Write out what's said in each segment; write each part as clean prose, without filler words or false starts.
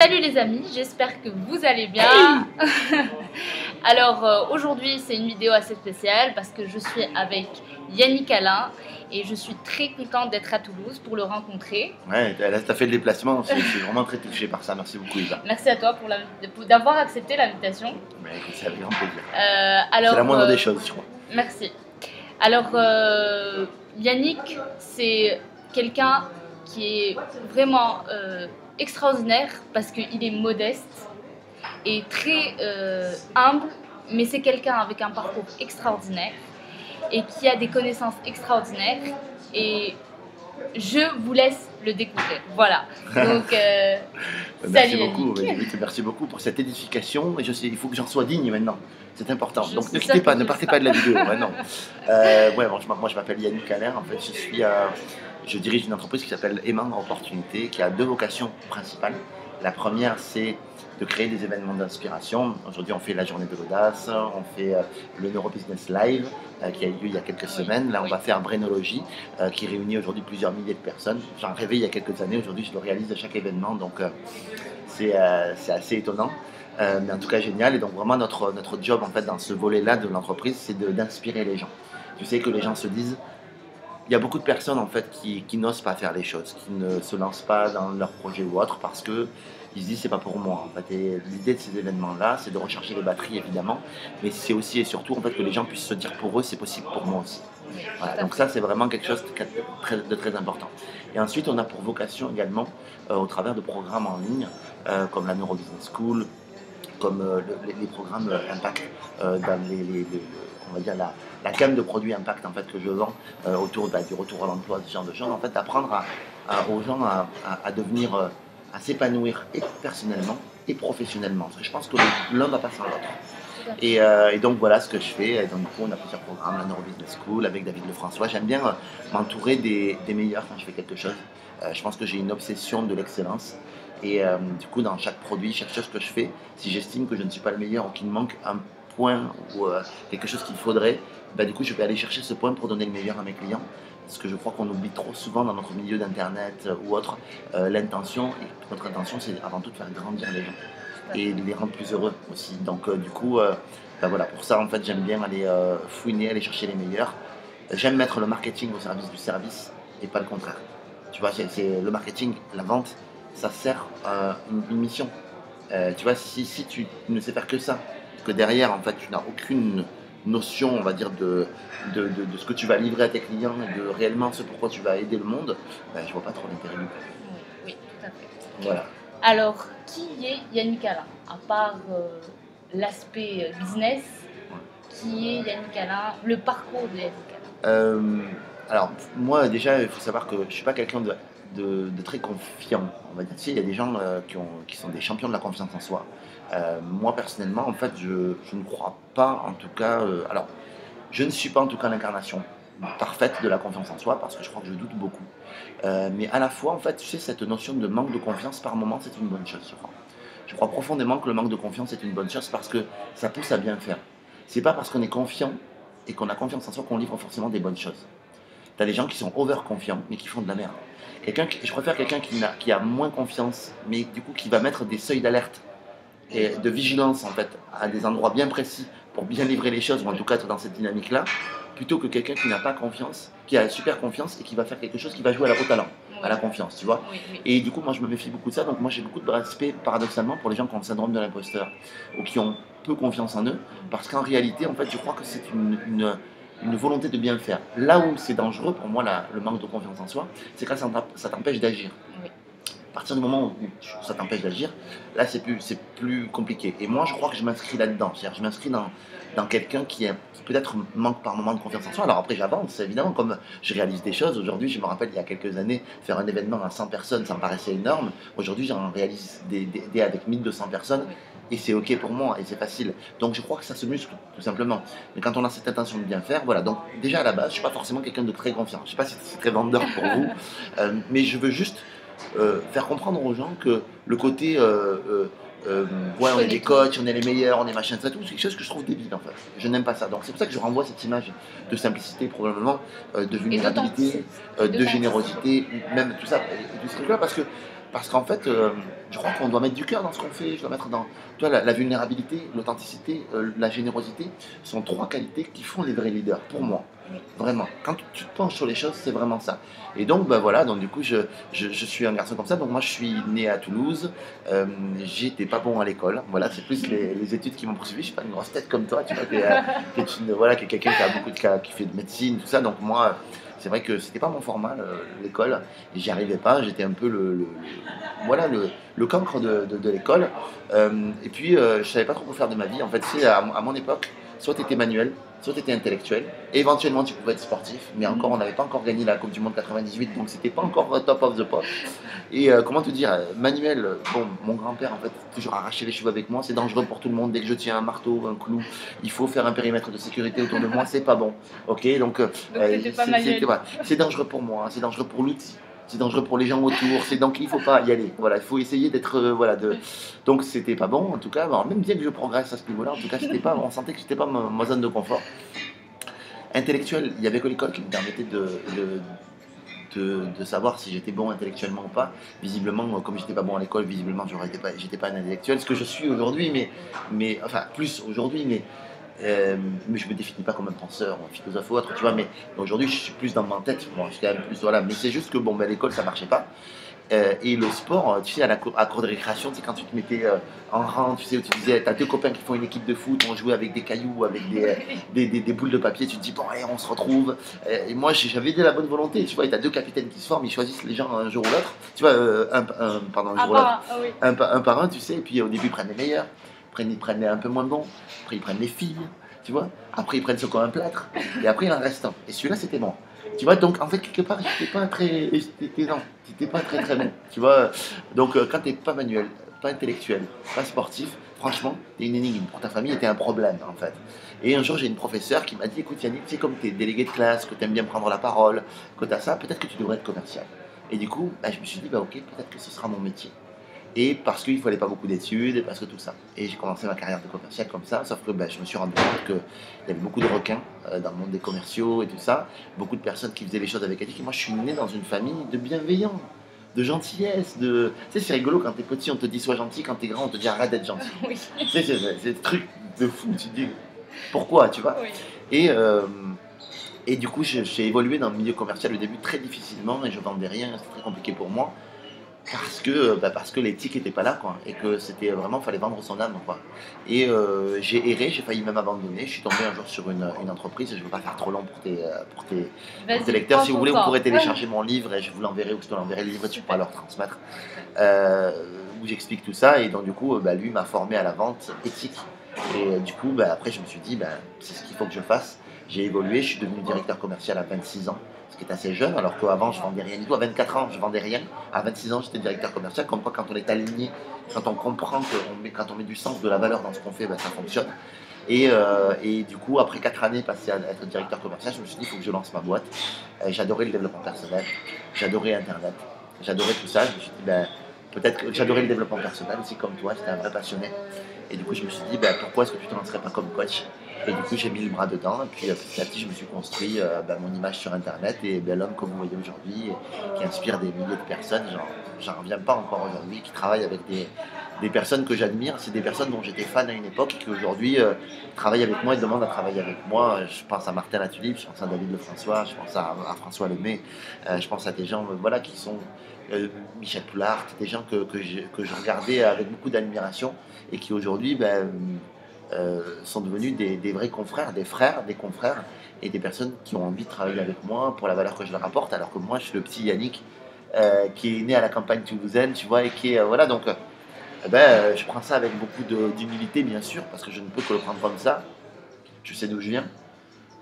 Salut les amis, j'espère que vous allez bien. Alors aujourd'hui c'est une vidéo assez spéciale parce que je suis avec Yannick Alain et je suis très contente d'être à Toulouse pour le rencontrer. Ouais, là tu as fait le déplacement, je suis vraiment très touché par ça, merci beaucoup Isa. Merci à toi d'avoir accepté l'invitation. C'est avec grand plaisir. C'est la moindre des choses je crois. Merci. Alors Yannick c'est quelqu'un qui est vraiment extraordinaire parce qu'il est modeste et très humble, mais c'est quelqu'un avec un parcours extraordinaire et qui a des connaissances extraordinaires et je vous laisse le découvrir. Voilà. Donc, merci beaucoup pour cette édification et je sais, il faut que j'en sois digne maintenant. C'est important. Donc ne quittez pas, ne partez pas de la vidéo. Maintenant. Moi je m'appelle Yannick Alain. En fait, je dirige une entreprise qui s'appelle Aimant Opportunité, qui a deux vocations principales. La première, c'est de créer des événements d'inspiration. Aujourd'hui, on fait la journée de l'audace, on fait le Neurobusiness Live qui a eu lieu il y a quelques semaines. Là, on va faire Brainologie qui réunit aujourd'hui plusieurs milliers de personnes. J'en rêvais il y a quelques années. Aujourd'hui, je le réalise à chaque événement, donc c'est assez étonnant. Mais en tout cas, génial. Et donc, vraiment, notre job en fait, dans ce volet-là de l'entreprise, c'est d'inspirer les gens. Tu sais que les gens se disent. Il y a beaucoup de personnes en fait qui n'osent pas faire les choses, qui ne se lancent pas dans leur projet ou autre parce que ils se disent c'est pas pour moi en fait. Et l'idée de ces événements-là, c'est de recharger les batteries évidemment, mais c'est aussi et surtout en fait que les gens puissent se dire pour eux c'est possible pour moi aussi. Voilà, donc ça c'est vraiment quelque chose de très important. Et ensuite on a pour vocation également au travers de programmes en ligne comme la Neurobusiness School, comme les programmes Impact dans on va dire la gamme de produits Impact en fait, que je vends autour du retour à l'emploi, ce genre de choses, en fait, d'apprendre aux gens à devenir, à s'épanouir et personnellement et professionnellement. Parce que je pense que l'un ne va pas sans l'autre. Et donc voilà ce que je fais. Et donc, du coup, on a plusieurs programmes, la Neurobusiness School avec David Lefrançois. J'aime bien m'entourer des meilleurs quand je fais quelque chose. Je pense que j'ai une obsession de l'excellence. Et du coup, dans chaque produit, chaque chose que je fais, si j'estime que je ne suis pas le meilleur ou qu'il me manque un point ou quelque chose qu'il faudrait, bah, du coup, je vais aller chercher ce point pour donner le meilleur à mes clients. Parce que je crois qu'on oublie trop souvent dans notre milieu d'internet ou autre l'intention. Et notre intention, c'est avant tout de faire grandir les gens et de les rendre plus heureux aussi. Donc, du coup, bah, voilà, pour ça, en fait, j'aime bien aller fouiner, aller chercher les meilleurs. J'aime mettre le marketing au service du service et pas le contraire. Tu vois, c'est le marketing, la vente. Ça sert à une mission. Tu vois, si tu ne sais faire que ça, que derrière, en fait, tu n'as aucune notion, on va dire, de ce que tu vas livrer à tes clients et de réellement ce pourquoi tu vas aider le monde, ben, je vois pas trop l'intérêt du coup. Oui, tout à fait. Voilà. Alors, qui est Yannick Alain? À part l'aspect business, qui est Yannick Alain, le parcours de Yannick Alain? Alors, moi, déjà, il faut savoir que je ne suis pas quelqu'un de très confiant, on va dire. Tu sais, il y a des gens qui sont des champions de la confiance en soi. Moi, personnellement, en fait, je ne crois pas, en tout cas... alors, je ne suis pas, en tout cas, l'incarnation parfaite de la confiance en soi, parce que je crois que je doute beaucoup. Mais à la fois, en fait, tu sais, cette notion de manque de confiance, par moment, c'est une bonne chose, je crois. Je crois profondément que le manque de confiance est une bonne chose, parce que ça pousse à bien faire. C'est pas parce qu'on est confiant et qu'on a confiance en soi qu'on livre forcément des bonnes choses. Tu as des gens qui sont over-confiants, mais qui font de la merde. Je préfère quelqu'un qui a moins confiance, mais du coup qui va mettre des seuils d'alerte et de vigilance en fait, à des endroits bien précis pour bien livrer les choses, ou en tout cas être dans cette dynamique-là, plutôt que quelqu'un qui n'a pas confiance, qui a super confiance et qui va faire quelque chose qui va jouer à la au talent, à la confiance, tu vois. Et du coup, moi je me méfie beaucoup de ça, donc moi j'ai beaucoup de respect paradoxalement pour les gens qui ont le syndrome de l'imposteur ou qui ont peu confiance en eux, parce qu'en réalité, en fait, je crois que c'est une volonté de bien faire. Là où c'est dangereux pour moi, le manque de confiance en soi, c'est quand ça t'empêche d'agir. Oui. À partir du moment où ça t'empêche d'agir, là c'est plus compliqué. Et moi je crois que je m'inscris là-dedans. C'est-à-dire je m'inscris dans quelqu'un qui peut-être manque par moment de confiance en soi. Alors après j'avance, évidemment, comme je réalise des choses. Aujourd'hui, je me rappelle il y a quelques années, faire un événement à 100 personnes, ça me paraissait énorme. Aujourd'hui j'en réalise des avec 1200 personnes. Et c'est ok pour moi et c'est facile. Donc je crois que ça se muscle tout simplement. Mais quand on a cette intention de bien faire, voilà. Donc déjà à la base, je suis pas forcément quelqu'un de très confiant. Je sais pas si c'est très vendeur pour vous, mais je veux juste faire comprendre aux gens que le côté ouais, on est des coachs, on est les meilleurs, on est machin, ça tout, c'est quelque chose que je trouve débile en fait. Je n'aime pas ça. Donc c'est pour ça que je renvoie cette image de simplicité probablement, de vulnérabilité, de générosité, même tout ça, et tout ce truc-là, parce que Parce qu'en fait, je crois qu'on doit mettre du cœur dans ce qu'on fait. Je dois mettre dans, tu vois, la vulnérabilité, l'authenticité, la générosité sont 3 qualités qui font les vrais leaders, pour moi. Vraiment. Quand tu te penches sur les choses, c'est vraiment ça. Et donc, ben voilà, donc du coup, je suis un garçon comme ça. Donc moi, je suis né à Toulouse. J'étais pas bon à l'école. Voilà, c'est plus les études qui m'ont poursuivi. Je suis pas une grosse tête comme toi, tu vois, voilà, qui est quelqu'un qui a qui fait de médecine, tout ça. Donc moi, c'est vrai que c'était pas mon format, l'école. Et j'y arrivais pas. J'étais un peu voilà, le cancre de l'école. Et puis, je savais pas trop quoi faire de ma vie. En fait, c'est à mon époque, soit tu étais manuel, soit tu étais intellectuel. Et éventuellement, tu pouvais être sportif. Mais encore, on n'avait pas encore gagné la Coupe du Monde 98, donc c'était pas encore top of the pop. Et comment te dire, manuel, bon, mon grand-père, en fait, toujours arraché les cheveux avec moi. C'est dangereux pour tout le monde. Dès que je tiens un marteau, un clou, il faut faire un périmètre de sécurité autour de moi. C'est pas bon. Ok, donc c'est dangereux pour moi, c'est dangereux pour l'outil. C'est dangereux pour les gens autour, c'est donc il faut pas y aller. Voilà, il faut essayer d'être voilà donc c'était pas bon en tout cas. Alors, même bien que je progresse à ce niveau-là, en tout cas c'était pas, on sentait que c'était pas ma zone de confort. Intellectuel, il y avait que l'école qui me permettait de savoir si j'étais bon intellectuellement ou pas. Visiblement, comme j'étais pas bon à l'école, visiblement j'étais pas un intellectuel, ce que je suis aujourd'hui, mais enfin plus aujourd'hui, mais je me définis pas comme un penseur, un philosophe ou autre, tu vois, mais aujourd'hui je suis plus dans ma tête, moi, je suis quand même plus, voilà, mais c'est juste que bon, ben, l'école ça marchait pas. Et le sport, tu sais, à cour de récréation, tu sais, quand tu te mettais en rang, tu sais, où tu disais, t'as 2 copains qui font une équipe de foot, on jouait avec des cailloux, avec des boules de papier, tu te dis, bon, allez, on se retrouve. Et moi, j'avais de la bonne volonté, tu vois, et t'as 2 capitaines qui se forment, ils choisissent les gens un jour ou l'autre, tu vois, pardon, un jour ou l'autre, Oui. un par un, tu sais, et puis au début, ils prennent les meilleurs, après, ils prennent les un peu moins bons, après, ils prennent les filles, tu vois, après, ils prennent ceux qui ont un plâtre, et après, il en reste un. Et celui-là, c'était moi. Tu vois, donc en fait, quelque part, t'étais pas très très bon. Tu vois, donc quand t'es pas manuel, pas intellectuel, pas sportif, franchement, t'es une énigme pour ta famille et t'es un problème en fait. Et un jour, j'ai une professeure qui m'a dit, écoute Yannick, tu sais, comme t'es délégué de classe, que t'aimes bien prendre la parole, que t'as ça, peut-être que tu devrais être commercial. Et du coup, bah, je me suis dit, bah ok, peut-être que ce sera mon métier. Et parce qu'il ne fallait pas beaucoup d'études, et parce que tout ça. Et j'ai commencé ma carrière de commercial comme ça, sauf que ben, je me suis rendu compte qu'il y avait beaucoup de requins dans le monde des commerciaux et tout ça, beaucoup de personnes qui faisaient les choses avec éthique. Et moi, je suis né dans une famille de bienveillants, de gentillesse, de... Tu sais, c'est rigolo, quand t'es petit, on te dit sois gentil, quand t'es grand, on te dit arrête d'être gentil. Oui. Tu sais, c'est des trucs de fou, tu te dis pourquoi, tu vois. Oui. Et du coup, j'ai évolué dans le milieu commercial au début très difficilement, et je vendais rien, c'était très compliqué pour moi. Parce que l'éthique n'était pas là, quoi, et que c'était vraiment, fallait vendre son âme, quoi. Et j'ai erré, j'ai failli même abandonner. Je suis tombé un jour sur une entreprise, et je ne veux pas faire trop long pour tes lecteurs. Si vous voulez, vous pourrez télécharger mon livre et je vous l'enverrai, ou je te l'enverrai le livre et tu pourras leur transmettre, où j'explique tout ça. Et donc, du coup, lui m'a formé à la vente éthique. Et du coup, après, je me suis dit, c'est ce qu'il faut que je fasse. J'ai évolué, je suis devenu directeur commercial à 26 ans, ce qui est assez jeune, alors qu'avant je vendais rien du tout. À 24 ans, je vendais rien. À 26 ans, j'étais directeur commercial. Comme quoi, quand on est aligné, quand on comprend quand on met du sens, de la valeur dans ce qu'on fait, ça fonctionne. Et du coup, après 4 années passées à être directeur commercial, je me suis dit, il faut que je lance ma boîte. J'adorais le développement personnel, j'adorais Internet, j'adorais tout ça. Je me suis dit, peut-être que j'adorais le développement personnel aussi, comme toi, j'étais un vrai passionné. Et du coup, je me suis dit, pourquoi est-ce que tu ne te lancerais pas comme coach? Et du coup, j'ai mis le bras dedans. Et puis, petit à petit, je me suis construit mon image sur Internet. Et l'homme que vous voyez aujourd'hui, qui inspire des milliers de personnes, j'en reviens pas encore aujourd'hui, qui travaille avec des personnes que j'admire. C'est des personnes dont j'étais fan à une époque et qui aujourd'hui travaillent avec moi et demandent à travailler avec moi. Je pense à Martin Latulippe, je pense à David Lefrançois, je pense à François Lemay, je pense à des gens voilà, qui sont Michel Poulard, des gens que je regardais avec beaucoup d'admiration et qui aujourd'hui sont devenus des vrais confrères, des frères, des confrères et des personnes qui ont envie de travailler avec moi pour la valeur que je leur apporte, alors que moi je suis le petit Yannick qui est né à la campagne toulousaine, tu vois, et qui est voilà, donc je prends ça avec beaucoup d'humilité bien sûr, parce que je ne peux que le prendre comme ça. Je sais d'où je viens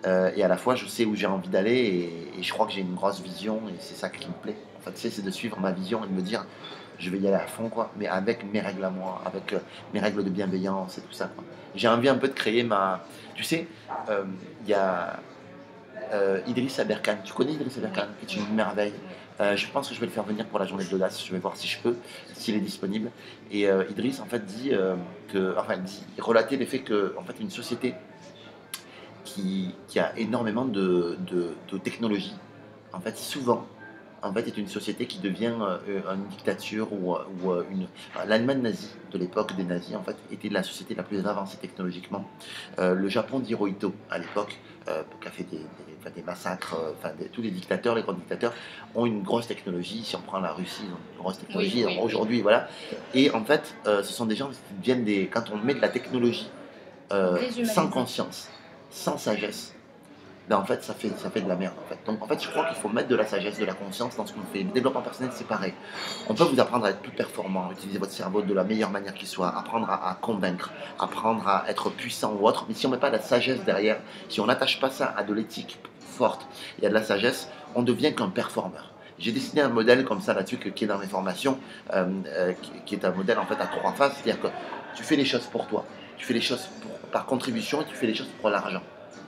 et à la fois je sais où j'ai envie d'aller et je crois que j'ai une grosse vision et c'est ça qui me plaît. En fait, tu sais, c'est de suivre ma vision et de me dire je vais y aller à fond, quoi, mais avec mes règles à moi, avec mes règles de bienveillance et tout ça, quoi. J'ai envie un peu de créer ma... Tu sais, il y a Idriss Aberkan. Tu connais Idriss Aberkan, qui est une merveille. Je pense que je vais le faire venir pour la journée de l'audace. Je vais voir si je peux, s'il est disponible. Et Idriss, en fait, il relatait les faits que, en fait, une société qui a énormément de technologie, en fait, souvent, en fait, est une société qui devient une dictature l'Allemagne nazie de l'époque des nazis, en fait, était la société la plus avancée technologiquement. Le Japon d'Hirohito, à l'époque, qui a fait des massacres, tous les dictateurs, les grands dictateurs, ont une grosse technologie. Si on prend la Russie, ils ont une grosse technologie. Oui, Aujourd'hui, voilà. Et en fait, ce sont des gens qui viennent quand on met de la technologie sans conscience, sans sagesse, ben en fait, ça fait de la merde. En fait. Donc, en fait, je crois qu'il faut mettre de la sagesse, de la conscience dans ce qu'on fait. Le développement personnel, c'est pareil. On peut vous apprendre à être plus performant, utiliser votre cerveau de la meilleure manière qui soit, apprendre à convaincre, apprendre à être puissant ou autre. Mais si on ne met pas de la sagesse derrière, si on n'attache pas ça à de l'éthique forte et à de la sagesse, on devient qu'un performeur. J'ai dessiné un modèle comme ça là-dessus qui est dans mes formations, qui est un modèle en fait à 3 phases. C'est-à-dire que tu fais les choses pour toi, tu fais les choses par contribution et tu fais les choses pour l'argent.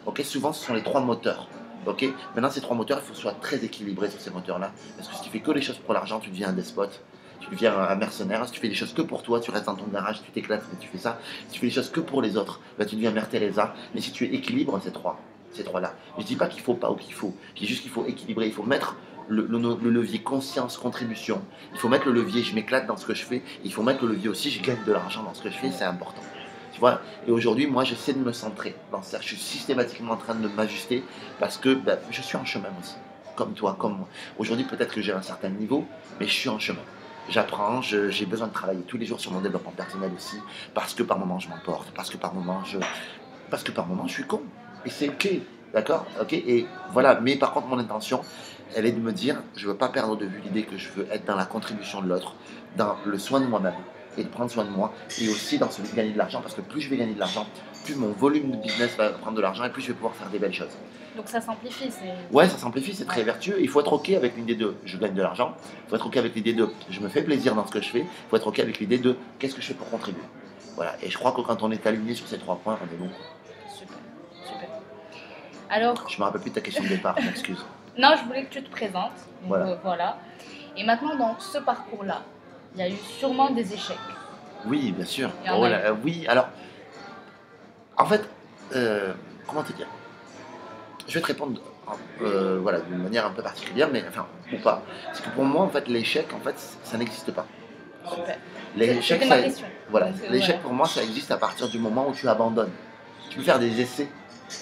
Okay, souvent, ce sont les 3 moteurs. Okay, maintenant, ces 3 moteurs, il faut que ce soit très équilibré sur ces moteurs-là. Parce que si tu fais que les choses pour l'argent, tu deviens un despote, tu deviens un mercenaire. Si tu fais les choses que pour toi, tu restes dans ton garage, tu t'éclates, mais tu fais ça. Si tu fais les choses que pour les autres, ben, tu deviens Mère Teresa. Mais si tu équilibres ces trois-là, je ne dis pas qu'il faut pas ou qu'il faut, je dis juste qu'il faut équilibrer, il faut mettre le levier conscience, contribution. Il faut mettre le levier, je m'éclate dans ce que je fais. Il faut mettre le levier aussi, je gagne de l'argent dans ce que je fais, c'est important. Voilà. Et aujourd'hui, moi, j'essaie de me centrer dans ça. Je suis systématiquement en train de m'ajuster parce que je suis en chemin aussi, comme toi, comme moi. Aujourd'hui, peut-être que j'ai un certain niveau, mais je suis en chemin. J'apprends, j'ai besoin de travailler tous les jours sur mon développement personnel aussi, parce que par moments je m'emporte, parce que par moments je suis con. Et c'est ok, d'accord, ok. Et voilà. Mais par contre, mon intention, elle est de me dire, je ne veux pas perdre de vue l'idée que je veux être dans la contribution de l'autre, dans le soin de moi-même et de prendre soin de moi, et aussi dans celui de gagner de l'argent, parce que plus je vais gagner de l'argent, plus mon volume de business va prendre de l'argent, et plus je vais pouvoir faire des belles choses. Donc ça simplifie, Ouais, ça simplifie, c'est très vertueux. Il faut être ok avec l'idée de je gagne de l'argent, il faut être ok avec l'idée de je me fais plaisir dans ce que je fais, il faut être ok avec l'idée de qu'est-ce que je fais pour contribuer. Voilà, et je crois que quand on est aligné sur ces 3 points, on est bon. Super, super. Alors... Je me rappelle plus de ta question de départ, m'excuse. Non, je voulais que tu te présentes, donc voilà. Et maintenant, dans ce parcours-là, il y a eu sûrement des échecs. Oui, bien sûr. Oui, alors, en fait, comment te dire? Je vais te répondre d'une manière un peu particulière, mais enfin, ou pas. Parce que pour moi, en fait, l'échec, en fait, ça n'existe pas. Super. L'échec, ma question. Voilà, l'échec pour moi, ça existe à partir du moment où tu abandonnes. Tu peux faire des essais,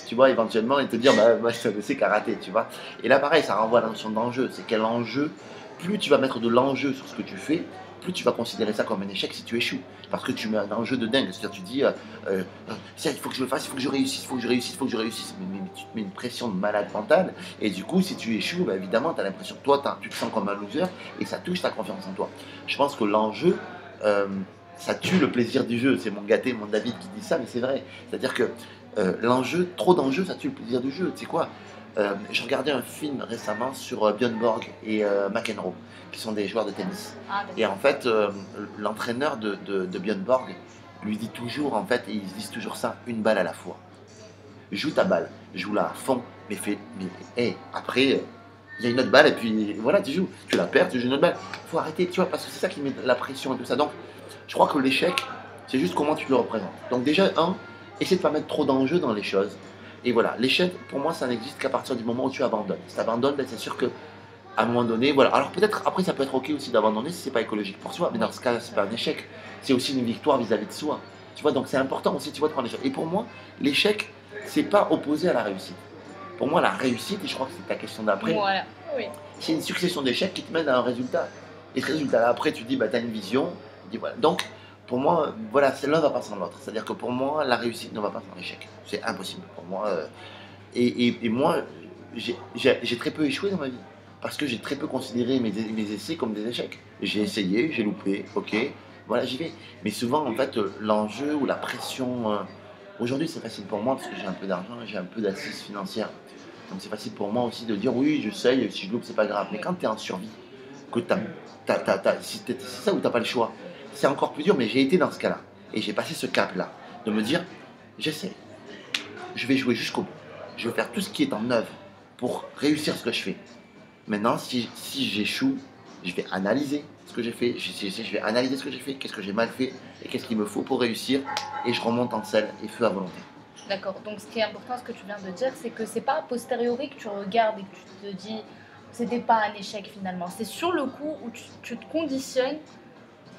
tu vois, éventuellement, et te dire, moi, c'est un essai qui a raté, tu vois. Et là, pareil, ça renvoie à la notion d'enjeu. C'est quel enjeu? Plus tu vas mettre de l'enjeu sur ce que tu fais, plus tu vas considérer ça comme un échec si tu échoues. Parce que tu mets un enjeu de dingue. C'est-à-dire, tu dis, ça, il faut que je le fasse, il faut que je réussisse, il faut que je réussisse, il faut que je réussisse. Mais tu te mets une pression de malade mentale. Et du coup, si tu échoues, évidemment, tu as l'impression que toi, tu te sens comme un loser et ça touche ta confiance en toi. Je pense que l'enjeu, ça tue le plaisir du jeu. C'est mon gâté, mon David qui dit ça, mais c'est vrai. C'est-à-dire que l'enjeu, trop d'enjeux, ça tue le plaisir du jeu. Tu sais quoi? Je regardais un film récemment sur Björn Borg et McEnroe, qui sont des joueurs de tennis. Et en fait, l'entraîneur de Björn Borg lui dit toujours, en fait, et ils se disent toujours ça, une balle à la fois. Joue ta balle, joue-la à fond, mais après, il y a une autre balle, et puis voilà, tu joues. Tu la perds, tu joues une autre balle. Il faut arrêter, tu vois, parce que c'est ça qui met la pression et tout ça. Donc, je crois que l'échec, c'est juste comment tu le représentes. Donc déjà, essaie de ne pas mettre trop d'enjeux dans les choses. Et voilà, l'échec, pour moi, ça n'existe qu'à partir du moment où tu abandonnes. Si tu abandonnes, c'est sûr qu'à un moment donné, voilà. Alors peut-être, après, ça peut être ok aussi d'abandonner si c'est pas écologique pour soi, mais dans ce cas, c'est pas un échec. C'est aussi une victoire vis-à-vis de soi. Tu vois, donc c'est important aussi, tu vois, de prendre les choses. Et pour moi, l'échec, c'est pas opposé à la réussite. Pour moi, la réussite, et je crois que c'est ta question d'après, voilà. Oui. C'est une succession d'échecs qui te mène à un résultat. Et ce résultat-là, après, tu dis, tu as une vision. Tu dis, voilà. Donc, pour moi, voilà, l'un va pas sans l'autre. C'est-à-dire que pour moi, la réussite ne va pas sans l'échec. C'est impossible pour moi. Et moi, j'ai très peu échoué dans ma vie. Parce que j'ai très peu considéré mes essais comme des échecs. J'ai essayé, j'ai loupé, ok, voilà, j'y vais. Mais souvent, en fait, l'enjeu ou la pression... aujourd'hui, c'est facile pour moi parce que j'ai un peu d'argent et j'ai un peu d'assises financières. Donc c'est facile pour moi aussi de dire, oui, j'essaye, si je loupe, c'est pas grave. Mais quand tu es en survie, que c'est ça où tu n'as pas le choix. C'est encore plus dur, mais j'ai été dans ce cas-là. Et j'ai passé ce cap-là, de me dire, j'essaie. Je vais jouer jusqu'au bout. Je vais faire tout ce qui est en œuvre pour réussir ce que je fais. Maintenant, si j'échoue, je vais analyser ce que j'ai fait. Je vais analyser ce que j'ai fait, qu'est-ce que j'ai mal fait et qu'est-ce qu'il me faut pour réussir. Et je remonte en selle et feu à volonté. D'accord. Donc ce qui est important, ce que tu viens de dire, c'est que c'est pas a posteriori que tu regardes et que tu te dis c'était pas un échec finalement. C'est sur le coup où tu te conditionnes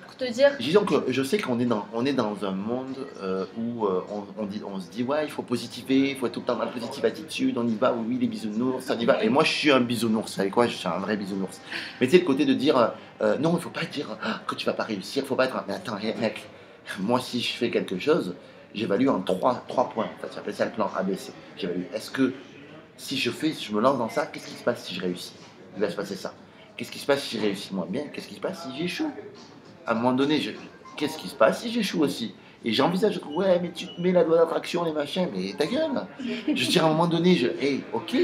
pour te dire. Disons que je sais qu'on est dans un monde où on se dit ouais, il faut positiver, il faut être tout le temps dans la positive attitude, on y va, oui, les bisounours, on y va. Et moi, je suis un bisounours, vous savez quoi, je suis un vrai bisounours. Mais tu sais, le côté de dire non, il faut pas dire que tu vas pas réussir, il faut pas être. Mais attends, mec, moi, si je fais quelque chose, j'évalue en trois points. En fait, j'appelle ça le plan ABC. J'évalue. Est-ce que si je me lance dans ça, qu'est-ce qui se passe si je réussis? Il va se passer ça. Qu'est-ce qui se passe si je réussis moins bien? Qu'est-ce qui se passe si j'échoue? À un moment donné, qu'est-ce qui se passe si j'échoue aussi? Et j'envisage, ouais, mais tu te mets la loi d'attraction, les machins, mais ta gueule! Je dirais à un moment donné, hey, ok,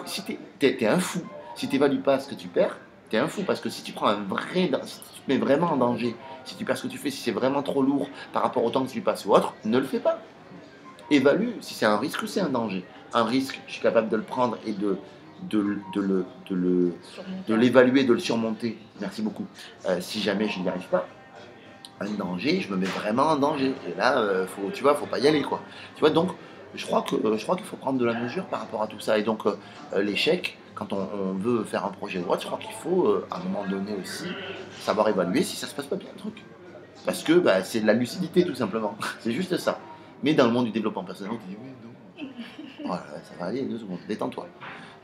si t'es un fou, si t'évalues pas ce que tu perds, t'es un fou, parce que si tu prends si tu te mets vraiment en danger, si tu perds ce que tu fais, si c'est vraiment trop lourd par rapport au temps que tu passes ou autre, ne le fais pas. Évalue si c'est un risque ou c'est un danger. Un risque, je suis capable de le prendre et de l'évaluer, de le surmonter. Merci beaucoup. Si jamais je n'y arrive pas, un danger, je me mets vraiment en danger. Et là, faut pas y aller, quoi. Tu vois, donc, je crois qu'il faut prendre de la mesure par rapport à tout ça. Et donc, l'échec, quand on veut faire un projet de loi, je crois qu'il faut, à un moment donné aussi, savoir évaluer si ça se passe pas bien, le truc. Parce que c'est de la lucidité, tout simplement. C'est juste ça. Mais dans le monde du développement personnel, on te dit, oui, non. Voilà, ça va aller, 2 secondes. Détends-toi.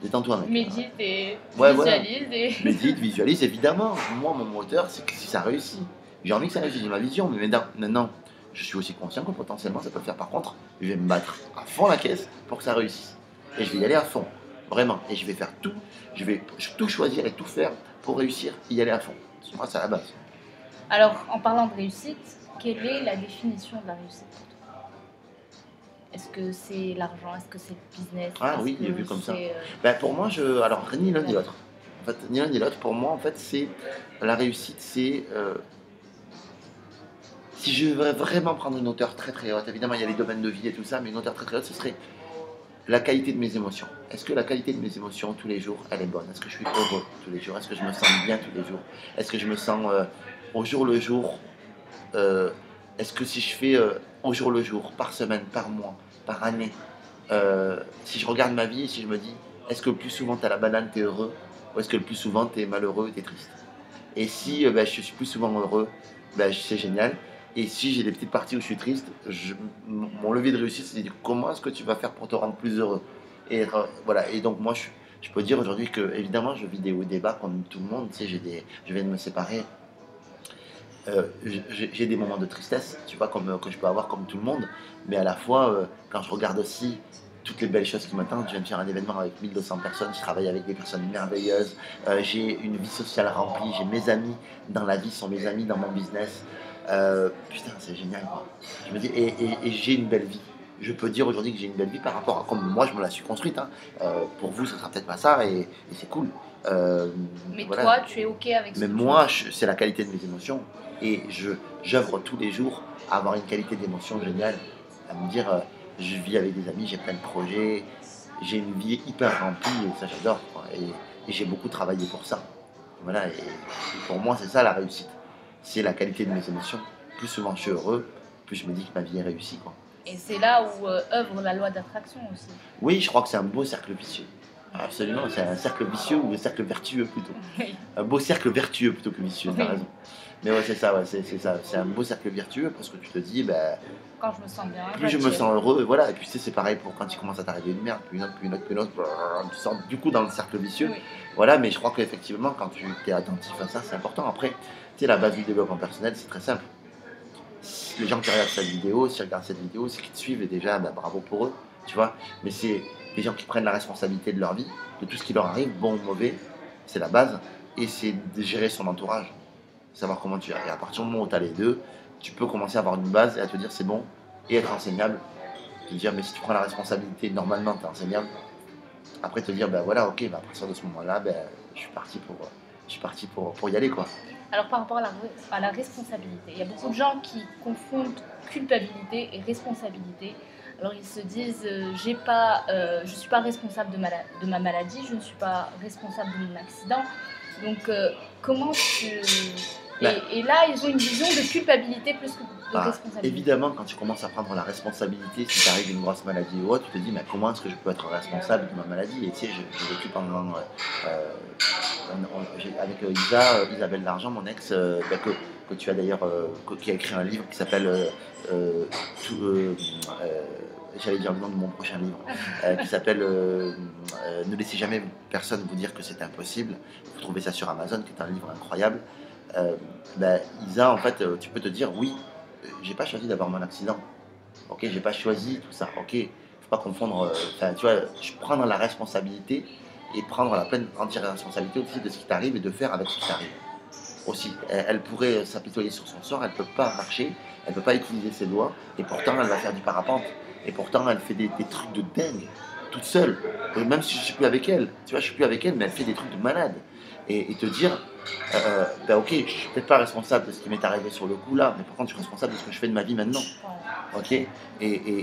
Détends-toi, mec. Médite et ouais, visualise. Voilà. Médite, visualise, évidemment. Moi, mon moteur, c'est que si ça réussit. J'ai envie que ça réussisse, j'ai ma vision, mais maintenant, je suis aussi conscient que potentiellement ça peut le faire. Par contre, je vais me battre à fond la caisse pour que ça réussisse. Et je vais y aller à fond, vraiment. Et je vais faire tout, je vais tout choisir et tout faire pour réussir, y aller à fond. Moi, c'est à la base. Alors, en parlant de réussite, quelle est la définition de la réussite pour toi? Est-ce que c'est l'argent? Est-ce que c'est le business? Ah oui, il est vu comme ça. Pour moi, alors ni l'un ni l'autre. En fait, ni l'un ni l'autre. Pour moi, en fait, c'est la réussite, c'est si je veux vraiment prendre une hauteur très très haute, évidemment il y a les domaines de vie et tout ça, mais une hauteur très très haute, ce serait la qualité de mes émotions. Est-ce que la qualité de mes émotions tous les jours, elle est bonne? Est-ce que je suis heureux tous les jours? Est-ce que je me sens bien tous les jours? Est-ce que je me sens au jour le jour? Est-ce que si je fais au jour le jour, par semaine, par mois, par année, si je regarde ma vie et si je me dis, est-ce que le plus souvent tu as la banane, tu es heureux? Ou est-ce que le plus souvent tu es malheureux, tu es triste? Et si je suis plus souvent heureux, c'est génial. Et si j'ai des petites parties où je suis triste, mon levier de réussite, c'est de dire comment est-ce que tu vas faire pour te rendre plus heureux. Et voilà. Et donc moi, je peux dire aujourd'hui que évidemment, je vis des hauts et des bas comme tout le monde. Tu sais, je viens de me séparer. J'ai des moments de tristesse, tu vois, que je peux avoir comme tout le monde. Mais à la fois, quand je regarde aussi toutes les belles choses qui m'attendent, je viens de faire un événement avec 1200 personnes, je travaille avec des personnes merveilleuses, j'ai une vie sociale remplie, j'ai mes amis dans la vie, sont mes amis dans mon business. Putain, c'est génial, quoi. Je me dis, et j'ai une belle vie. Je peux dire aujourd'hui que j'ai une belle vie par rapport à comme moi je me la suis construite. Hein. Pour vous, ça sera peut-être pas ça, et c'est cool. Mais voilà. Toi, tu es OK avec ça? Mais moi, c'est la qualité de mes émotions. Et j'œuvre tous les jours à avoir une qualité d'émotion géniale. À me dire, je vis avec des amis, j'ai plein de projets, j'ai une vie hyper remplie, et ça j'adore, quoi. Et j'ai beaucoup travaillé pour ça. Voilà, et pour moi, c'est ça la réussite. C'est la qualité de mes émotions. Plus souvent je suis heureux, plus je me dis que ma vie est réussie, quoi. Et c'est là où œuvre la loi d'attraction aussi. Oui, je crois que c'est un beau cercle vicieux. Absolument, c'est un cercle vicieux ou un cercle vertueux plutôt. Oui. Un beau cercle vertueux plutôt que vicieux, t'as raison. Mais ouais, c'est ça, c'est ça. C'est un beau cercle vertueux parce que tu te dis, quand je me sens bien, plus je me sens heureux, et voilà. Et puis tu sais, c'est pareil pour quand il commence à t'arriver une merde, puis une autre, puis une autre, puis une autre, tu sors du coup dans le cercle vicieux. Oui. Voilà, mais je crois qu'effectivement, quand tu es attentif à ça, c'est important. Après, tu sais, la base du développement personnel, c'est très simple. Les gens qui regardent cette vidéo, s'ils regardent cette vidéo, c'est qu'ils te suivent et déjà, bravo pour eux, tu vois. Mais c'est les gens qui prennent la responsabilité de leur vie, de tout ce qui leur arrive, bon ou mauvais, c'est la base. Et c'est de gérer son entourage, savoir comment tu gères. Et à partir du moment où tu as les deux, tu peux commencer à avoir une base et à te dire c'est bon, et être enseignable. Te dire, mais si tu prends la responsabilité, normalement, tu es enseignable. Après, te dire, voilà, ok, à partir de ce moment-là, je suis parti pour y aller, quoi. Alors, par rapport à la responsabilité, il y a beaucoup de gens qui confondent culpabilité et responsabilité. Alors, ils se disent, je ne suis pas responsable de ma maladie, je ne suis pas responsable de mon accident. Donc, comment Et là, ils ont une vision de culpabilité plus que de responsabilité. Évidemment, quand tu commences à prendre la responsabilité, si tu arrives une grosse maladie ou autre, tu te dis, mais comment est-ce que je peux être responsable de ma maladie? Et tu sais, j'ai vécu pendant... avec Isabelle Largent, mon ex, que tu as d'ailleurs, qui a écrit un livre qui s'appelle... j'allais dire le nom de mon prochain livre, qui s'appelle Ne laissez jamais personne vous dire que c'est impossible. Vous trouvez ça sur Amazon, qui est un livre incroyable. Isa, en fait, tu peux te dire, oui, j'ai pas choisi d'avoir mon accident. Ok, j'ai pas choisi tout ça. Ok, faut pas confondre. Tu vois, je prendre la responsabilité et prendre la pleine entière responsabilité aussi de ce qui t'arrive et de faire avec ce qui t'arrive. Aussi, elle pourrait s'apitoyer sur son sort, elle peut pas marcher, elle peut pas utiliser ses doigts, et pourtant elle va faire du parapente. Et pourtant elle fait des trucs de dingue, toute seule. Même si je suis plus avec elle, tu vois, je suis plus avec elle, mais elle fait des trucs de malade. Et te dire, ok, je suis peut-être pas responsable de ce qui m'est arrivé sur le coup là, mais par contre je suis responsable de ce que je fais de ma vie maintenant. Ok, et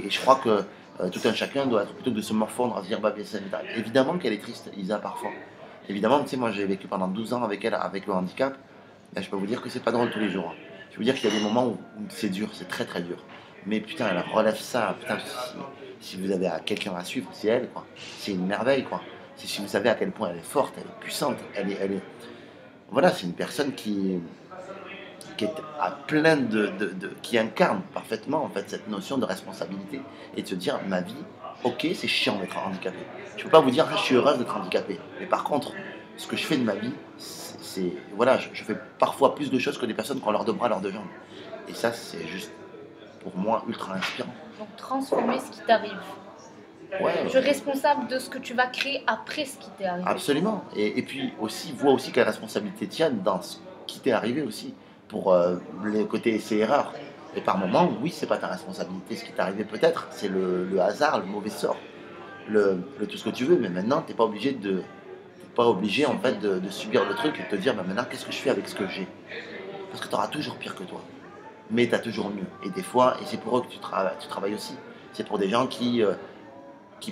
je crois que tout un chacun doit être, plutôt que de se morfondre à se dire, évidemment qu'elle est triste, Isa, parfois. Évidemment, tu sais, moi j'ai vécu pendant 12 ans avec elle, avec le handicap. Je peux vous dire que c'est pas drôle tous les jours. Je peux vous dire qu'il y a des moments où c'est dur, c'est très très dur. Mais putain, elle relève ça. Putain, si vous avez quelqu'un à suivre, c'est elle, quoi. C'est une merveille, quoi. Si vous savez à quel point elle est forte, elle est puissante, voilà, c'est une personne qui est à plein qui incarne parfaitement en fait cette notion de responsabilité et de se dire ma vie, ok, c'est chiant d'être handicapé. Je peux pas vous dire je suis heureuse d'être handicapé, mais par contre, ce que je fais de ma vie, c'est voilà, je fais parfois plus de choses que des personnes qui ont leurs deux bras, leurs deux jambes. Et ça, c'est juste pour moi ultra inspirant. Donc transformer ce qui t'arrive. Ouais, je suis responsable de ce que tu vas créer après ce qui t'est arrivé. Absolument. Et puis aussi, vois aussi quelle responsabilité tienne dans ce qui t'est arrivé aussi, pour les côtés essais-erreurs. Et par moments, oui, c'est pas ta responsabilité ce qui t'est arrivé peut-être, c'est le hasard, le mauvais sort, le tout ce que tu veux, mais maintenant, t'es pas obligé en fait de subir le truc et de te dire, maintenant, qu'est-ce que je fais avec ce que j'ai? Parce que tu auras toujours pire que toi, mais tu as toujours mieux. Et des fois, et c'est pour eux que tu travailles aussi, c'est pour des gens qui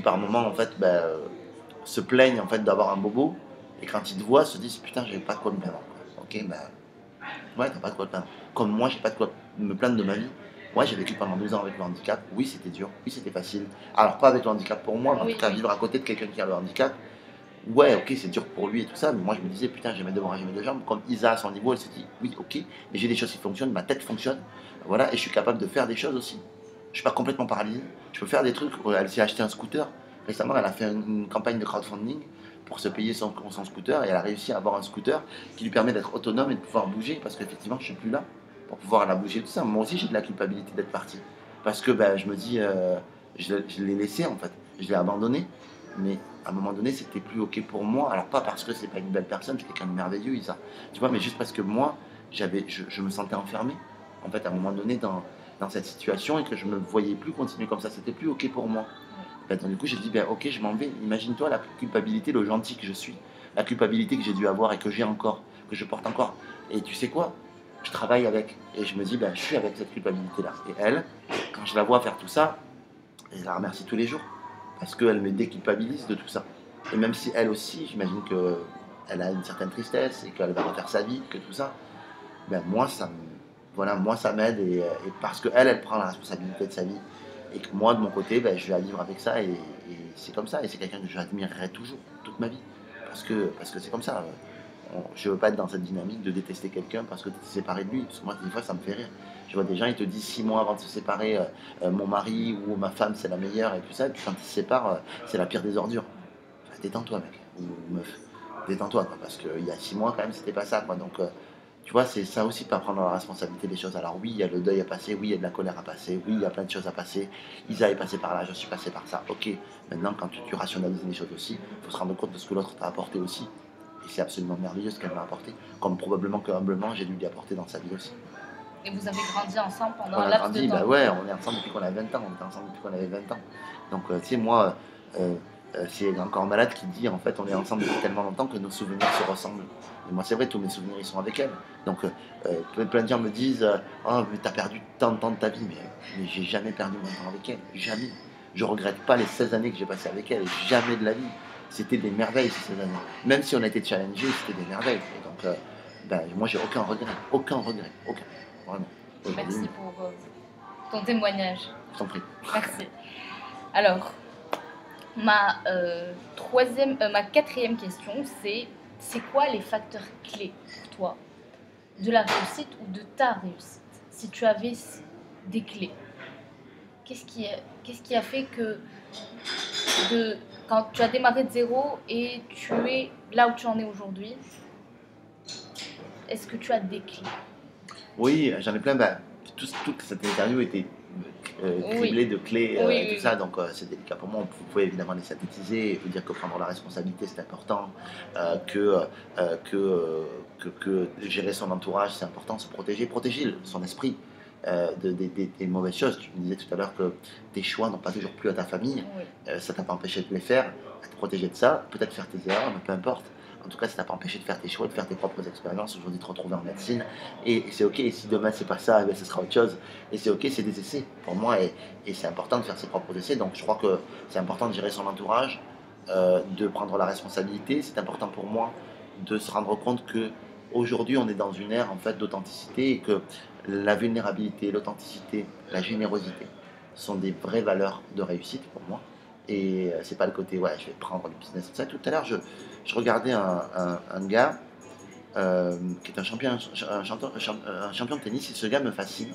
par moment en fait se plaignent en fait d'avoir un bobo et quand ils te voient se disent putain j'ai pas de quoi me plaindre. Ok, ouais, t'as pas de quoi te plaindre. Comme moi j'ai pas de quoi me plaindre de ma vie. Moi j'ai vécu pendant 2 ans avec le handicap. Oui, c'était dur, oui, c'était facile. Alors pas avec le handicap pour moi, mais en tout cas vivre à côté de quelqu'un qui a le handicap. Ouais, ok, c'est dur pour lui et tout ça, mais moi je me disais putain j'ai mes deux bras, j'ai mes deux jambes. Comme Isa à son niveau, elle se dit oui, ok, mais j'ai des choses qui fonctionnent, ma tête fonctionne, voilà, et je suis capable de faire des choses aussi. Je suis pas complètement paralysé, je peux faire des trucs. Elle s'est acheté un scooter. Récemment, elle a fait une campagne de crowdfunding pour se payer son scooter et elle a réussi à avoir un scooter qui lui permet d'être autonome et de pouvoir bouger parce qu'effectivement, je suis plus là pour pouvoir la bouger tout ça. Moi aussi, j'ai de la culpabilité d'être parti parce que je me dis, je l'ai laissé en fait, je l'ai abandonné, mais à un moment donné, c'était plus ok pour moi. Alors pas parce que c'est pas une belle personne, c'est quelqu'un de merveilleux, Isa, tu vois, mais juste parce que moi, je me sentais enfermé en fait à un moment donné dans cette situation et que je me voyais plus continuer comme ça, c'était plus ok pour moi. Donc, du coup j'ai dit ok, je m'en vais. Imagine-toi la culpabilité, le gentil que je suis, la culpabilité que j'ai dû avoir et que j'ai encore, que je porte encore. Et tu sais quoi, je travaille avec et je me dis je suis avec cette culpabilité là. Et elle, quand je la vois faire tout ça, je la remercie tous les jours parce qu'elle me déculpabilise de tout ça. Et même si elle aussi, j'imagine qu'elle a une certaine tristesse et qu'elle va refaire sa vie, que tout ça, moi ça m'aide et parce qu'elle, elle prend la responsabilité de sa vie et que moi de mon côté, je vais vivre avec ça et c'est comme ça et c'est quelqu'un que j'admirerai toujours toute ma vie parce que c'est comme ça. Je veux pas être dans cette dynamique de détester quelqu'un parce que tu es séparé de lui. Parce que moi, des fois, ça me fait rire. Je vois des gens, ils te disent 6 mois avant de se séparer, mon mari ou ma femme, c'est la meilleure et tout ça. Et puis quand ils se séparent, c'est la pire des ordures. Enfin, détends-toi, mec ou meuf. Détends-toi, quoi, parce qu'il y a 6 mois, quand même, c'était pas ça, quoi. Donc, tu vois, c'est ça aussi, pas prendre la responsabilité des choses. Alors oui, il y a le deuil à passer, oui, il y a de la colère à passer, oui, il y a plein de choses à passer. Isa est passé par là, je suis passé par ça. Ok, maintenant, quand tu rationalises les choses aussi, il faut se rendre compte de ce que l'autre t'a apporté aussi. Et c'est absolument merveilleux ce qu'elle m'a apporté, comme probablement que humblement j'ai dû lui apporter dans sa vie aussi. Et vous avez grandi ensemble pendant un laps de temps. Ouais, on est ensemble depuis qu'on a 20 ans, on était ensemble depuis qu'on avait 20 ans. Donc tu sais, moi, c'est encore malade qui dit en fait on est ensemble depuis tellement longtemps que nos souvenirs se ressemblent. Et moi c'est vrai, tous mes souvenirs ils sont avec elle. Donc plein de gens me disent oh mais t'as perdu tant de temps de ta vie, mais j'ai jamais perdu mon temps avec elle, jamais. Je regrette pas les 16 années que j'ai passées avec elle, jamais de la vie. C'était des merveilles ces 16 années. Même si on a été challengés, c'était des merveilles. Et donc ben, moi, j'ai aucun regret. Aucun regret. Aucun. Vraiment. Merci pour ton témoignage. Je t'en prie. Merci. Alors, ma quatrième question, c'est quoi les facteurs clés pour toi de la réussite ou de ta réussite? Si tu avais des clés, qu'est-ce qui a fait que quand tu as démarré de zéro et tu es là où tu en es aujourd'hui, est-ce que tu as des clés? Oui, j'en ai plein. Ben, toute cette interview était criblée de clés et tout ça, donc c'est délicat pour moi. Vous pouvez évidemment les synthétiser et vous dire que prendre la responsabilité c'est important, que gérer son entourage c'est important, se protéger son esprit des mauvaises choses. Tu me disais tout à l'heure que tes choix n'ont pas toujours plu à ta famille, ça t'a pas empêché de les faire, à te protéger de ça, peut-être faire tes erreurs, mais peu importe. En tout cas, ça t'a pas empêché de faire tes choix, de faire tes propres expériences, aujourd'hui de te retrouver en médecine. Et c'est ok, et si demain c'est pas ça, ce sera autre chose. Et c'est ok, c'est des essais pour moi, et c'est important de faire ses propres essais. Donc je crois que c'est important de gérer son entourage, de prendre la responsabilité. C'est important pour moi de se rendre compte que aujourd'hui on est dans une ère en fait d'authenticité, et que la vulnérabilité, l'authenticité, la générosité sont des vraies valeurs de réussite pour moi. Et c'est pas le côté, ouais, je vais prendre le business. Ça, tout à l'heure, je regardais un gars qui est un champion de tennis, et ce gars me fascine.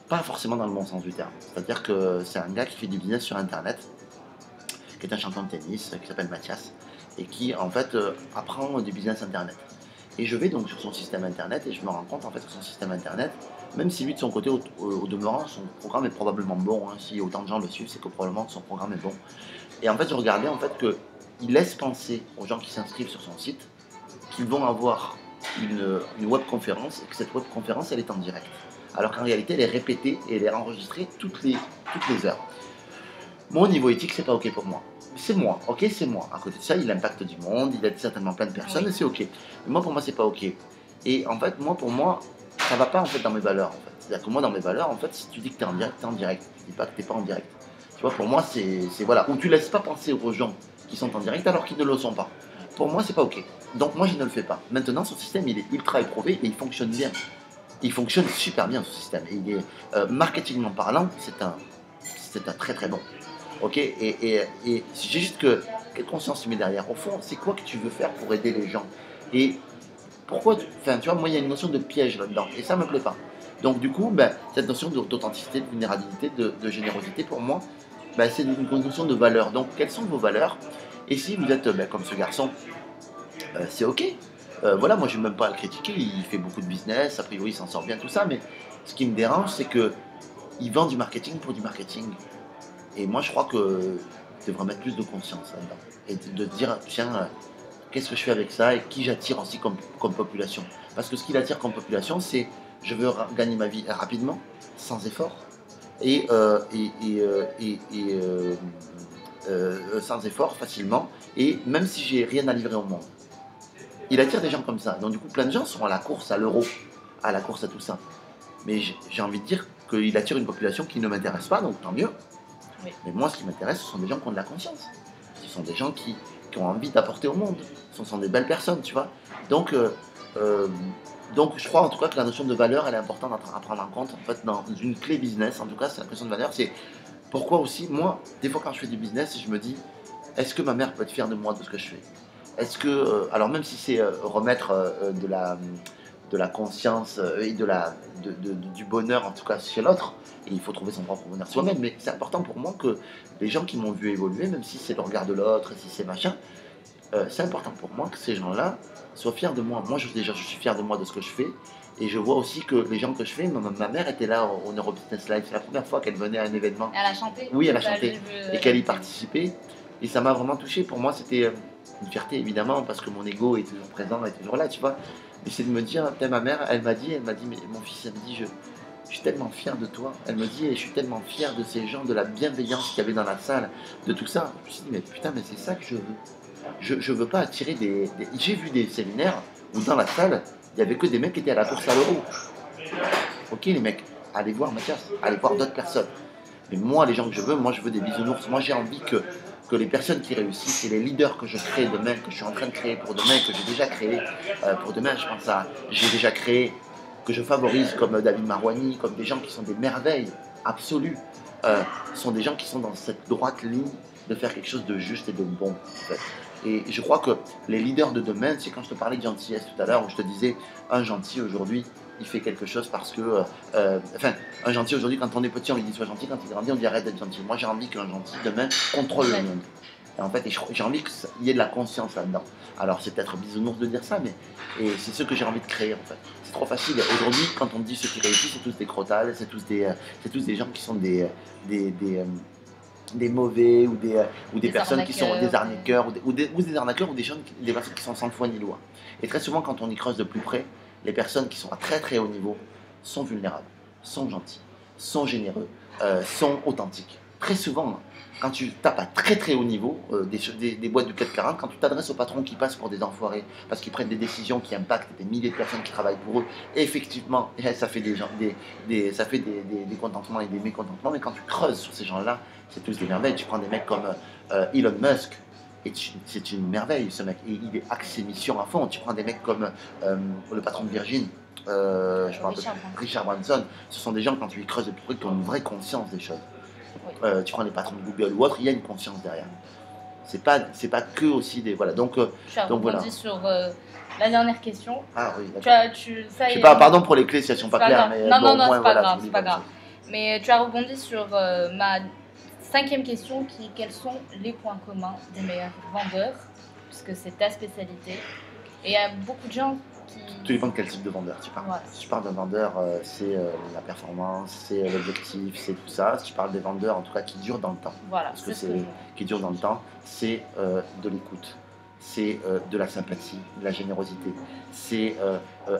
Pas forcément dans le bon sens du terme. C'est-à-dire que c'est un gars qui fait du business sur Internet, qui est un champion de tennis, qui s'appelle Mathias, et qui, en fait, apprend du business Internet. Et je vais donc sur son système Internet, et je me rends compte, en fait, que son système Internet, même si lui, de son côté, au demeurant, son programme est probablement bon, hein, si autant de gens le suivent, c'est que probablement son programme est bon. Et en fait, je regardais, en fait, qu'il laisse penser aux gens qui s'inscrivent sur son site qu'ils vont avoir une webconférence, et que cette webconférence, elle est en direct. Alors qu'en réalité, elle est répétée et elle est enregistrée toutes les heures. Mon niveau éthique, c'est pas ok pour moi. C'est moi, ok, c'est moi. À côté de ça, il impacte du monde, il aide certainement plein de personnes, et c'est ok. Mais moi, pour moi, c'est pas ok. Et en fait, pour moi, ça va pas en fait dans mes valeurs. En fait. C'est-à-dire que moi, dans mes valeurs, en fait, si tu dis que tu es en direct, tu es en direct. Tu dis pas que tu n'es pas en direct. Tu vois, pour moi, c'est voilà. Ou tu laisses pas penser aux gens qui sont en direct alors qu'ils ne le sont pas. Pour moi, c'est pas ok. Donc moi, je ne le fais pas. Maintenant, ce système, il est ultra éprouvé et il fonctionne bien. Il fonctionne super bien, ce système. Et il est, marketingment parlant, c'est un très très bon. Ok, et j'ai juste quelle conscience tu mets derrière. Au fond, c'est quoi que tu veux faire pour aider les gens? Et pourquoi, tu vois, moi, il y a une notion de piège là-dedans, et ça me plaît pas. Donc, du coup, cette notion d'authenticité, de vulnérabilité, de générosité, pour moi, c'est une notion de valeur. Donc, quelles sont vos valeurs? Et si vous êtes comme ce garçon, c'est ok. Voilà, moi, je n'aime même pas à le critiquer, il fait beaucoup de business, a priori, il s'en sort bien, tout ça, mais ce qui me dérange, c'est qu'il vend du marketing pour du marketing. Et moi, je crois que tu devrais mettre plus de conscience là-dedans. Et de dire, tiens, qu'est-ce que je fais avec ça et qui j'attire aussi comme population. Parce que ce qu'il attire comme population, c'est je veux gagner ma vie rapidement, sans effort, et sans effort, facilement, et même si j'ai rien à livrer au monde. Il attire des gens comme ça. Donc du coup, plein de gens sont à la course à l'euro, à la course à tout ça. Mais j'ai envie de dire qu'il attire une population qui ne m'intéresse pas, donc tant mieux. Oui. Mais moi, ce qui m'intéresse, ce sont des gens qui ont de la conscience. Ce sont des gens qui ont envie d'apporter au monde. Ce sont des belles personnes, tu vois. Donc je crois en tout cas que la notion de valeur, elle est importante à prendre en compte. En fait, dans une clé business, en tout cas, c'est la question de valeur. C'est pourquoi aussi, moi, des fois quand je fais du business, je me dis, est-ce que ma mère peut être fière de moi, de ce que je fais? Est-ce que, alors même si c'est remettre de la conscience et du bonheur, en tout cas chez l'autre, et il faut trouver son propre bonheur soi-même, mais c'est important pour moi que les gens qui m'ont vu évoluer, même si c'est le regard de l'autre, si c'est machin, c'est important pour moi que ces gens-là soient fiers de moi. Moi, déjà, je suis fier de moi, de ce que je fais, et je vois aussi que les gens que je fais, ma mère était là au Neurobusiness Live, c'est la première fois qu'elle venait à un événement. Elle a chanté? Oui, elle a chanté, et qu'elle y participait, et ça m'a vraiment touché. Pour moi, c'était une fierté, évidemment, parce que mon ego est toujours présent, est toujours là, tu vois. Mais c'est de me dire, ma mère, elle m'a dit, mais mon fils, elle me dit, je suis tellement fier de toi. Elle me dit, et je suis tellement fier de ces gens, de la bienveillance qu'il y avait dans la salle, de tout ça. Je me suis dit, mais putain, mais c'est ça que je veux. Je veux pas attirer des... J'ai vu des séminaires où dans la salle, il y avait que des mecs qui étaient à la course à l'euro. Ok, les mecs, allez voir Mathias, allez voir d'autres personnes. Mais moi, les gens que je veux des bisounours. Moi, j'ai envie que que les personnes qui réussissent et les leaders que je crée demain, que je suis en train de créer pour demain, que j'ai déjà créé pour demain, je pense à, j'ai déjà créé, que je favorise comme David Marouani, comme des gens qui sont des merveilles absolues, sont des gens qui sont dans cette droite ligne de faire quelque chose de juste et de bon. En fait. Et je crois que les leaders de demain, c'est quand je te parlais de gentillesse tout à l'heure, où je te disais, un gentil aujourd'hui, il fait quelque chose parce que... enfin, un gentil aujourd'hui, quand on est petit, on lui dit sois gentil, quand il grandit, on dit arrête d'être gentil. Moi, j'ai envie qu'un gentil, demain, contrôle le monde. Et en fait, j'ai envie qu'il y ait de la conscience là-dedans. Alors, c'est peut-être bisounours de dire ça, mais c'est ce que j'ai envie de créer, en fait. C'est trop facile. Aujourd'hui, quand on dit ceux qui réussissent, c'est tous des crottales, c'est tous des gens qui sont des mauvais ou des personnes qui sont des arnaqueurs ou des arnaqueurs ou des personnes qui sont sans foi ni loi. Et très souvent, quand on y creuse de plus près, les personnes qui sont à très très haut niveau sont vulnérables, sont gentils, sont généreux, sont authentiques. Très souvent, quand tu tapes à très très haut niveau, des boîtes du CAC 40, quand tu t'adresses aux patrons qui passent pour des enfoirés, parce qu'ils prennent des décisions qui impactent des milliers de personnes qui travaillent pour eux, effectivement, ça fait des contentements et des mécontentements, mais quand tu creuses sur ces gens-là, c'est tous des merveilles. Tu prends des mecs comme Elon Musk, et c'est une merveille ce mec, et il est axé mission à fond. Tu prends des mecs comme le patron de Virgin, je parle de Richard Branson, ce sont des gens, quand tu y creuses de plus près, qui ont une vraie conscience des choses. Tu prends les patrons de Google ou autre, il y a une conscience derrière. C'est pas que aussi des... Voilà, donc voilà. Sur la dernière question. Ah oui, d'accord. Je sais pas, pardon pour les clés si elles sont pas claires. Mais non, c'est pas grave, c'est pas grave. Mais tu as rebondi sur ma 5e question quels sont les points communs des meilleurs vendeurs, puisque c'est ta spécialité. Et il y a beaucoup de gens qui... Tout dépend de quel type de vendeur tu parles. Voilà. Si tu parles d'un vendeur, c'est la performance, c'est l'objectif, c'est tout ça. Si tu parles des vendeurs, en tout cas, qui durent dans le temps. Voilà, parce que qui durent dans le temps, c'est de l'écoute, c'est de la sympathie, de la générosité, c'est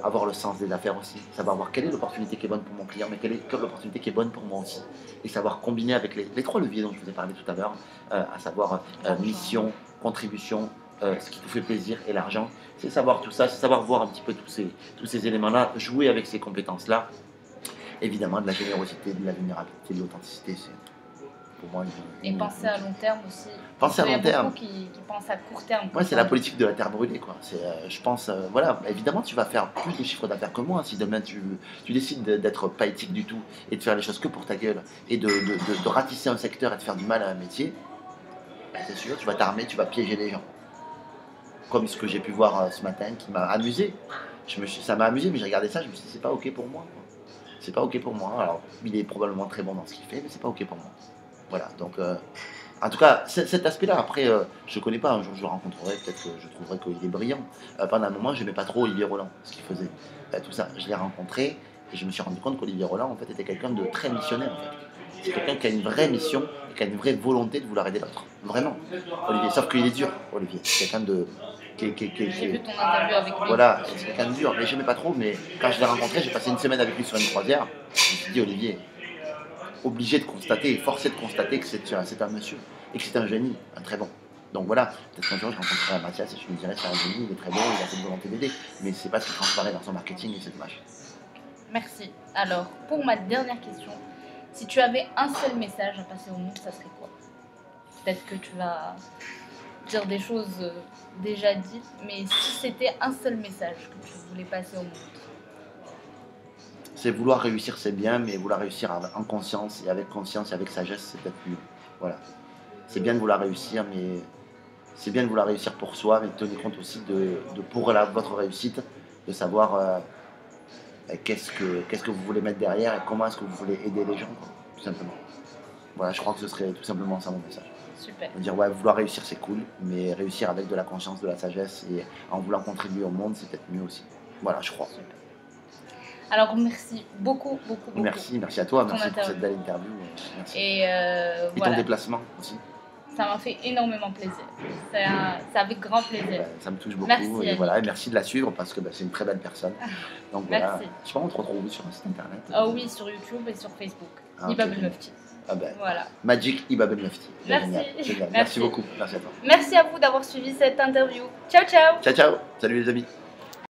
avoir le sens des affaires aussi, savoir voir quelle est l'opportunité qui est bonne pour mon client, mais quelle est l'opportunité qui est bonne pour moi aussi. Et savoir combiner avec les 3 leviers dont je vous ai parlé tout à l'heure, à savoir mission, contribution, ce qui te fait plaisir et l'argent. C'est savoir tout ça, c'est savoir voir un petit peu tous ces éléments-là, jouer avec ces compétences-là. Évidemment, de la générosité, de la vulnérabilité, de l'authenticité, c'est pour moi et penser à long terme aussi. Penser à long terme. Il y a beaucoup qui pensent à court terme. Ouais, c'est la politique de la terre brûlée, quoi. Je pense, voilà, évidemment, tu vas faire plus de chiffre d'affaires que moi si demain tu décides d'être pas éthique du tout et de faire les choses que pour ta gueule et de ratisser un secteur et de faire du mal à un métier. C'est sûr, tu vas t'armer, tu vas piéger les gens. Comme ce que j'ai pu voir ce matin qui m'a amusé. Ça m'a amusé, mais j'ai regardé ça, je me suis dit, c'est pas ok pour moi. C'est pas ok pour moi. Alors, il est probablement très bon dans ce qu'il fait, mais c'est pas ok pour moi. Voilà, donc, en tout cas, cet aspect-là, après, je connais pas, un jour je le rencontrerai, peut-être que je trouverai qu'il est brillant. Pendant un moment, je n'aimais pas trop Olivier Roland, ce qu'il faisait. Tout ça, je l'ai rencontré et je me suis rendu compte qu'Olivier Roland, en fait, était quelqu'un de très missionnaire, en fait. C'est quelqu'un qui a une vraie mission et qui a une vraie volonté de vouloir aider l'autre. Vraiment, Olivier. Sauf qu'il est dur, Olivier. C'est quelqu'un de... J'ai vu ton interview avec lui. Voilà, c'est quelqu'un de dur. Mais je n'aimais pas trop, mais quand je l'ai rencontré, j'ai passé une semaine avec lui sur une croisière. Je me suis dit, Olivier, obligé de constater, forcé de constater que c'est un monsieur et que c'est un génie, un très bon. Donc voilà, peut-être qu'un jour je rencontrerai Mathias et je lui dirai c'est un génie, il est très bon, il a cette volonté d'aider, mais c'est pas ce qui transparaît dans son marketing et c'est dommage. Merci. Alors, pour ma dernière question, si tu avais un seul message à passer au monde, ça serait quoi? Peut-être que tu vas dire des choses déjà dites, mais si c'était un seul message que tu voulais passer au monde? C'est vouloir réussir, c'est bien, mais vouloir réussir en conscience et avec sagesse, c'est peut-être mieux. Voilà. C'est bien de vouloir réussir, mais c'est bien de vouloir réussir pour soi, mais de tenir compte aussi pour votre réussite, de savoir qu'est-ce que vous voulez mettre derrière et comment est-ce que vous voulez aider les gens, quoi, tout simplement. Voilà, je crois que ce serait tout simplement ça mon message. Super. Dire ouais, vouloir réussir c'est cool, mais réussir avec de la conscience, de la sagesse et en voulant contribuer au monde, c'est peut-être mieux aussi. Voilà, je crois. Super. Alors merci beaucoup. Merci à toi, merci pour cette belle interview. Merci. Et ton déplacement aussi. Ça m'a fait énormément plaisir. C'est avec grand plaisir. Ça me touche beaucoup. Merci, et voilà, et merci de la suivre parce que c'est une très belle personne. Donc voilà, merci. Je sais pas, on te retrouve sur un site internet. Oh oui, sur YouTube et sur Facebook. Ibab El Mufti. Ah ben, voilà. Magic Ibab El Mufti. Merci. Génial. Merci beaucoup. Merci à toi. Merci à vous d'avoir suivi cette interview. Ciao, ciao. Ciao. Salut les amis.